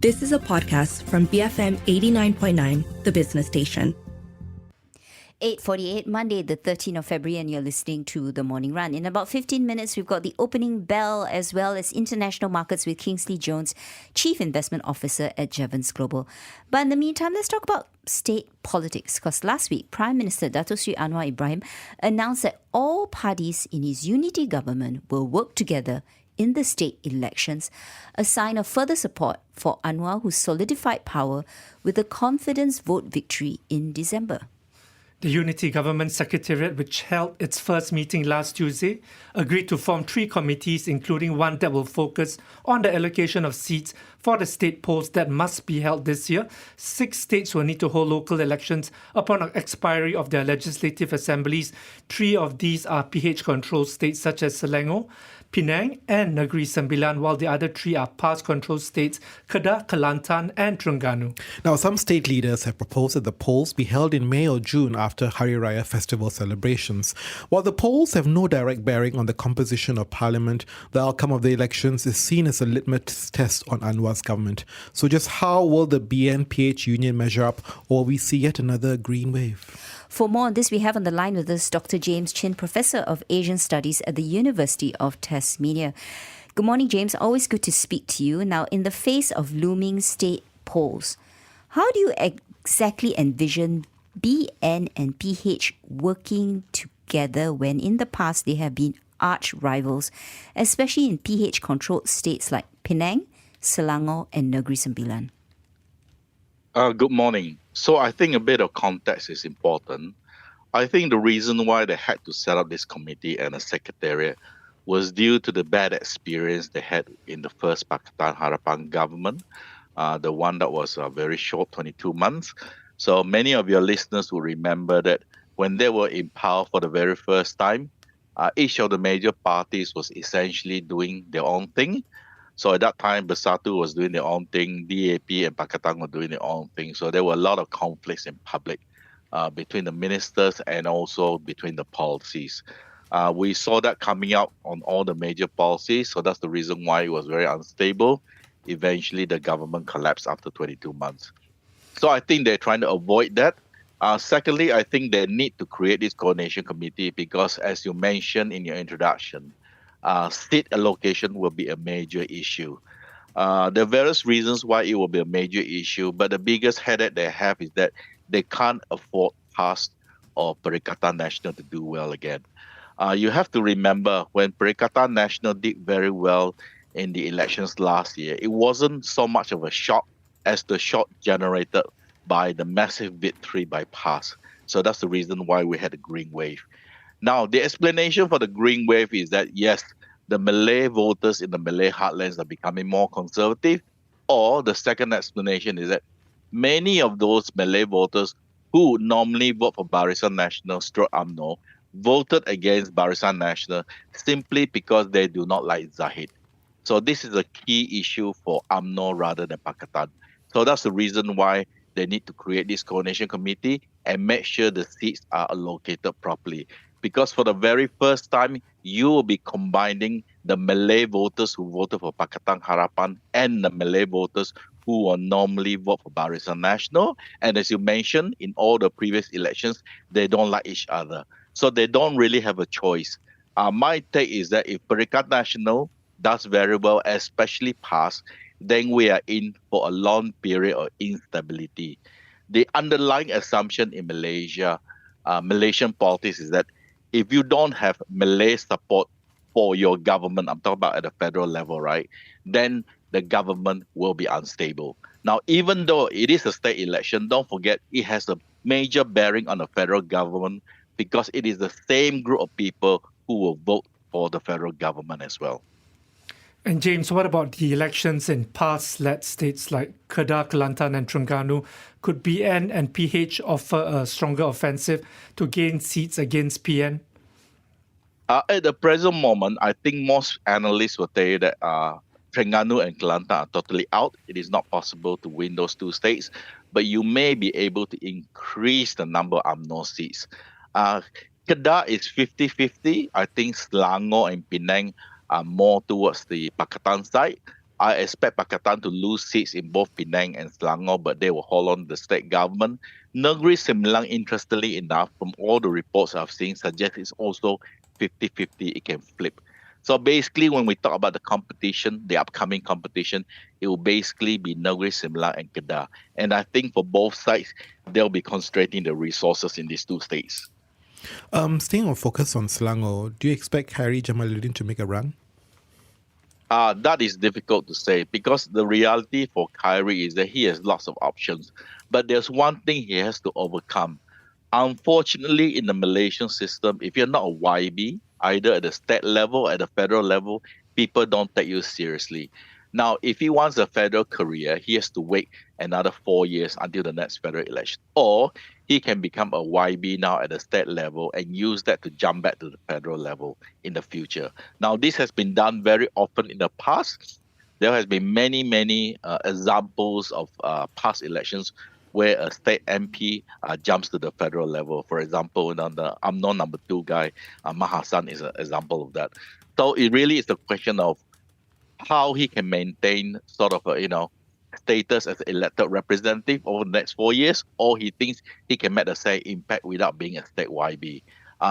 This is a podcast from BFM 89.9, the business station. 8:48, Monday, the 13th of February, and you're listening to The Morning Run. In about 15 minutes, we've got the opening bell as well as international markets with Kingsley Jones, Chief Investment Officer at Jevons Global. But in the meantime, let's talk about state politics, because last week, Prime Minister Dato Sri Anwar Ibrahim announced that all parties in his unity government will work together in the state elections, a sign of further support for Anwar, who solidified power with a confidence vote victory in December. The Unity Government Secretariat, which held its first meeting last Tuesday, agreed to form 3 committees, including one that will focus on the allocation of seats for the state polls that must be held this year. 6 states will need to hold local elections upon expiry of their legislative assemblies. 3 of these are PH-controlled states such as Selangor, Penang and Negeri Sembilan, while the other 3 are PAS-controlled states, Kedah, Kelantan and Terengganu. Now, some state leaders have proposed that the polls be held in May or June after Hari Raya festival celebrations. While the polls have no direct bearing on the composition of parliament, the outcome of the elections is seen as a litmus test on Anwar's government. So just how will the BNPH union measure up, or will we see yet another green wave? For more on this, we have on the line with us Dr. James Chin, Professor of Asian Studies at the University of Tasmania. Good morning, James. Always good to speak to you. Now, in the face of looming state polls, how do you exactly envision BN and PH working together when in the past they have been arch rivals, especially in PH-controlled states like Penang, Selangor and Negeri Sembilan? Good morning. So I think a bit of context is important. I think the reason why they had to set up this committee and a secretariat was due to the bad experience they had in the first Pakatan Harapan government, the one that was very short, 22 months. So many of your listeners will remember that when they were in power for the very first time, each of the major parties was essentially doing their own thing. So at that time, Bersatu was doing their own thing, DAP and Pakatan were doing their own thing. So there were a lot of conflicts in public between the ministers and also between the policies. We saw that coming out on all the major policies. So that's the reason why it was very unstable. Eventually, the government collapsed after 22 months. So I think they're trying to avoid that. Secondly, I think they need to create this coordination committee because, as you mentioned in your introduction, state allocation will be a major issue. There are various reasons why it will be a major issue, but the biggest headache they have is that they can't afford PAS or Perikatan Nasional to do well again. You have to remember when Perikatan Nasional did very well in the elections last year, it wasn't so much of a shock as the shock generated by the massive victory by PAS. So that's the reason why we had a green wave. Now, the explanation for the green wave is that, yes, the Malay voters in the Malay heartlands are becoming more conservative, or the second explanation is that many of those Malay voters who normally vote for Barisan Nasional / UMNO voted against Barisan Nasional simply because they do not like Zahid. So this is a key issue for UMNO rather than Pakatan. So that's the reason why they need to create this coordination committee and make sure the seats are allocated properly. Because for the very first time, you will be combining the Malay voters who voted for Pakatan Harapan and the Malay voters who will normally vote for Barisan Nasional. And as you mentioned, in all the previous elections, they don't like each other. So they don't really have a choice. My take is that if Perikatan Nasional does very well, especially PAS, then we are in for a long period of instability. The underlying assumption in Malaysian politics is that if you don't have Malay support for your government, I'm talking about at the federal level, right, then the government will be unstable. Now, even though it is a state election, don't forget it has a major bearing on the federal government because it is the same group of people who will vote for the federal government as well. And James, what about the elections in PAS-led states like Kedah, Kelantan and Terengganu? Could BN and PH offer a stronger offensive to gain seats against PN? At the present moment, I think most analysts will tell you that Terengganu and Kelantan are totally out. It is not possible to win those 2 states, but you may be able to increase the number of UMNO seats. Kedah is 50-50. I think Selangor and Penang are more towards the Pakatan side. I expect Pakatan to lose seats in both Penang and Selangor, but they will hold on to the state government. Negeri Sembilan, interestingly enough, from all the reports I've seen, suggests it's also 50-50, it can flip. So basically, when we talk about the competition, the upcoming competition, it will basically be Negeri Sembilan and Kedah. And I think for both sides, they'll be concentrating the resources in these two states. Staying on focus on Selangor, do you expect Khairi Jamaluddin to make a run? That is difficult to say because the reality for Khairi is that he has lots of options. But there's one thing he has to overcome. Unfortunately, in the Malaysian system, if you're not a YB, either at the state level or at the federal level, people don't take you seriously. Now, if he wants a federal career, he has to wait another 4 years until the next federal election. Or he can become a YB now at the state level and use that to jump back to the federal level in the future. Now, this has been done very often in the past. There has been many examples of past elections where a state MP jumps to the federal level. For example, the UMNO number 2 guy, Mahasan, is an example of that. So it really is a question of how he can maintain sort of status as elected representative over the next 4 years, or he thinks he can make the same impact without being a state YB.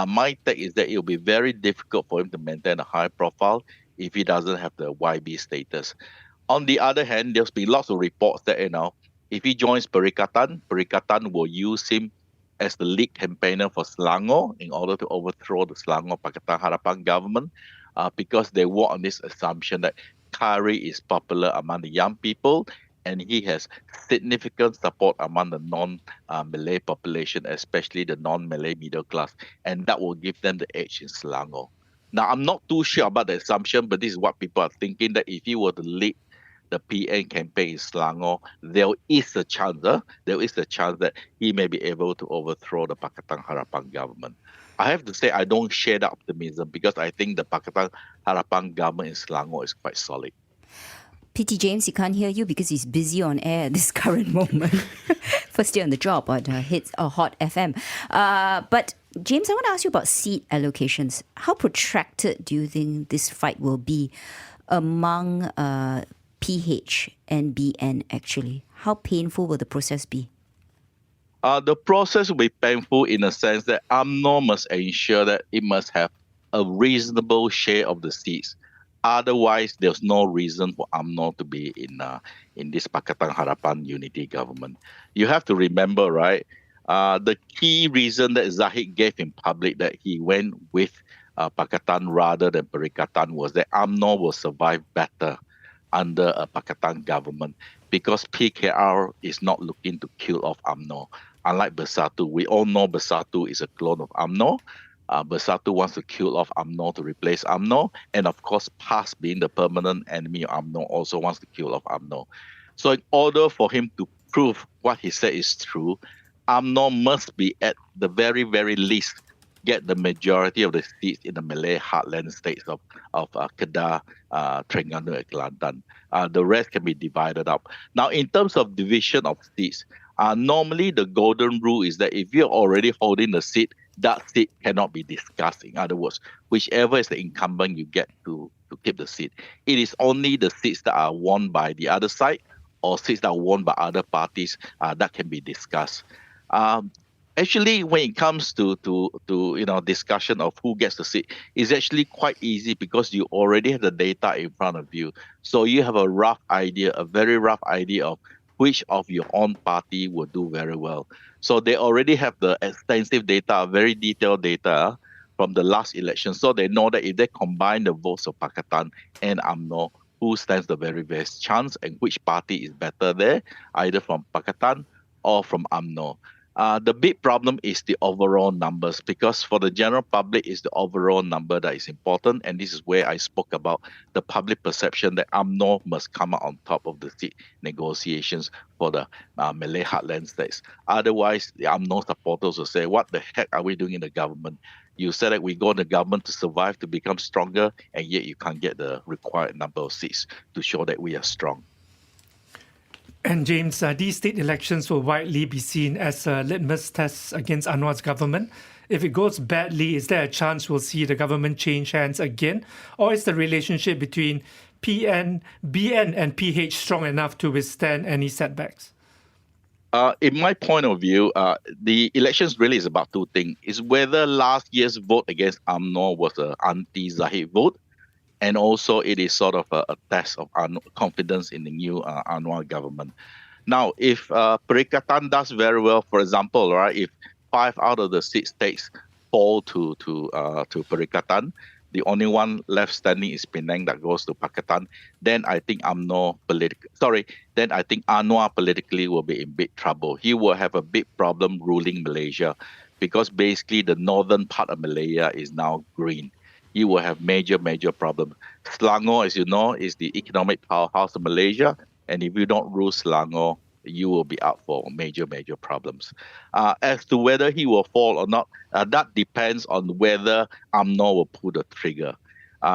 My take is that it will be very difficult for him to maintain a high profile if he doesn't have the YB status. On the other hand, there's been lots of reports that if he joins Perikatan will use him as the lead campaigner for Selangor in order to overthrow the Selangor Pakatan Harapan government, because they work on this assumption that Khairi is popular among the young people and he has significant support among the non-Malay population, especially the non-Malay middle class, and that will give them the edge in Selangor. Now, I'm not too sure about the assumption, but this is what people are thinking, that if he were to lead the PN campaign in Selangor, there is a chance that he may be able to overthrow the Pakatan Harapan government. I have to say I don't share that optimism because I think the Pakatan Harapan government in Selangor is quite solid. PT James, he can't hear you because he's busy on air at this current moment. First day on the job on Hits or Hot FM. But James, I want to ask you about seat allocations. How protracted do you think this fight will be among PH and BN actually? How painful will the process be? The process will be painful in the sense that UMNO must ensure that it must have a reasonable share of the seats. Otherwise, there's no reason for UMNO to be in this Pakatan Harapan unity government. You have to remember, right? The key reason that Zahid gave in public that he went with Pakatan rather than Perikatan was that UMNO will survive better under a Pakatan government because PKR is not looking to kill off UMNO. Unlike Bersatu, we all know Bersatu is a clone of UMNO. Bersatu wants to kill off UMNO to replace UMNO. And of course, PAS, being the permanent enemy of UMNO, also wants to kill off UMNO. So in order for him to prove what he said is true, UMNO must be at the very, very least get the majority of the seats in the Malay heartland states of Kedah, Terengganu, and Kelantan. The rest can be divided up. Now, in terms of division of seats, normally the golden rule is that if you're already holding the seat, that seat cannot be discussed. In other words, whichever is the incumbent, you get to keep the seat. It is only the seats that are won by the other side or seats that are won by other parties that can be discussed. Actually, when it comes to discussion of who gets the seat, it's actually quite easy because you already have the data in front of you. So you have a very rough idea of which of your own party will do very well. So they already have the extensive data, very detailed data from the last election. So they know that if they combine the votes of Pakatan and UMNO, who stands the very best chance and which party is better there, either from Pakatan or from UMNO. The big problem is the overall numbers because for the general public, it's the overall number that is important. And this is where I spoke about the public perception that UMNO must come out on top of the seat negotiations for the Malay heartland states. Otherwise, the UMNO supporters will say, what the heck are we doing in the government? You said that we go in the government to survive, to become stronger, and yet you can't get the required number of seats to show that we are strong. And James, these state elections will widely be seen as a litmus test against Anwar's government. If it goes badly, is there a chance we'll see the government change hands again? Or is the relationship between BN and PH strong enough to withstand any setbacks? In my point of view, the elections really is about two things. Is whether last year's vote against UMNO was an anti-Zahid vote, and also it is sort of a test of confidence in the new Anwar government. Now, if Perikatan does very well, for example, right, if 5 out of the 6 states fall to Perikatan, the only one left standing is Penang that goes to Pakatan, then I think Anwar politically will be in big trouble. He will have a big problem ruling Malaysia because basically the northern part of Malaya is now green. He will have major problem. Selangor, as you know, is the economic powerhouse of Malaysia, and if you don't rule Selangor, you will be out for major problems. As to whether he will fall or not, that depends on whether UMNO will pull the trigger.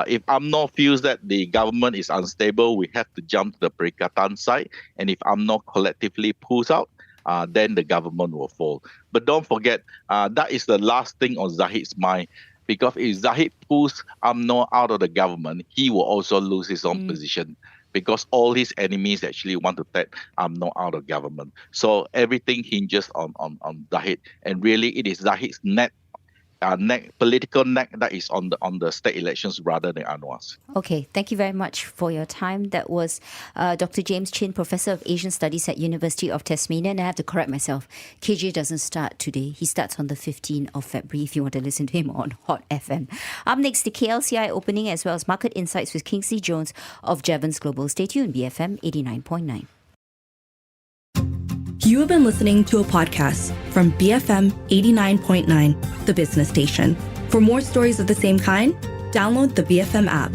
If UMNO feels that the government is unstable, we have to jump to the Perikatan side. And if UMNO collectively pulls out, then the government will fall. But don't forget, that is the last thing on Zahid's mind. Because if Zahid pulls UMNO out of the government, he will also lose his own position. Because all his enemies actually want to take UMNO out of government. So everything hinges on Zahid. And really, it is Zahid's political neck that is on the state elections rather than Anwar's. Okay, thank you very much for your time. That was Dr. James Chin, Professor of Asian Studies at University of Tasmania. And I have to correct myself. KJ doesn't start today. He starts on the 15th of February if you want to listen to him on Hot FM. Up next, the KLCI opening as well as Market Insights with Kingsley Jones of Jevons Global. Stay tuned, BFM 89.9. You have been listening to a podcast from BFM 89.9, the business station. For more stories of the same kind, download the BFM app.